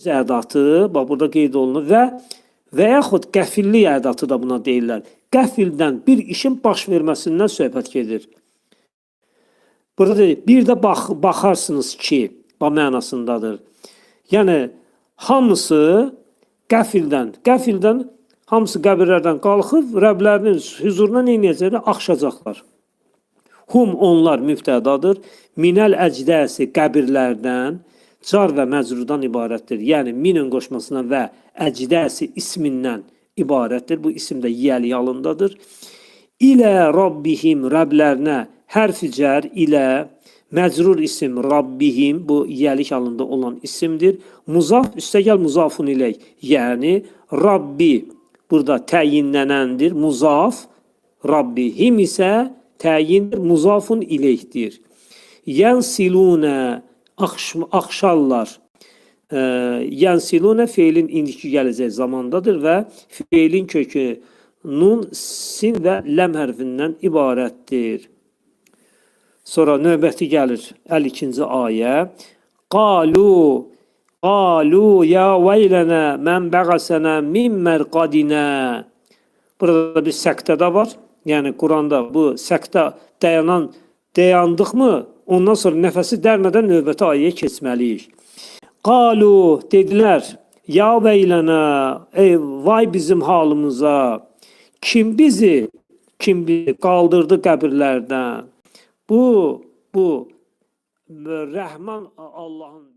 ədatı, bax burada qeyd olunur və yaxud qəfillik ədatı da buna deyirlər. Qəfildən bir işin baş verməsindən söhbət gedir. Burada deyir, bir də baxarsınız ki, bax mənasındadır. Yəni, hamısı qəfildən hamısı qəbirlərdən qalxıb, Rəblərinin huzuruna nə edəcəklər? Axşacaqlar. Hum onlar mübtədadır. Minəl əcdəsi qəbirlərdən, car və məcrurdan ibarətdir. Yəni, minin qoşmasından və əcdəsi ismindən ibarətdir. Bu isim də yəli alındadır. İlə Rabbihim, Rəblərinə hərf-i cər ilə məcrur isim Rabbihim, bu yəlik halında olan isimdir. Muzaf, üstəgəl muzafun ilək. Yəni, Rabbi burada təyinlənəndir. Muzaf, Rabbihim isə təyindir, muzafun iləkdir. Yənsilunə, axşarlar. Yənsilunə feilin indiki gələcək zamandadır və feilin kökü nun, sin və ləm hərfindən ibarətdir. Sonra növbəti gəlir 52-ci ayə. Qalu ya veylənə mən bəğəsənə min mərqadinə. Burada bir səktə də var. Yəni, Quranda bu səktə dayandıq mı, ondan sonra nəfəsi dərmədən növbəti ayəyə keçməliyik. Qalu, dedilər, ya veylənə, vay bizim halımıza, kim bizi qaldırdı qəbirlərdən. Bu Rəhman Allahın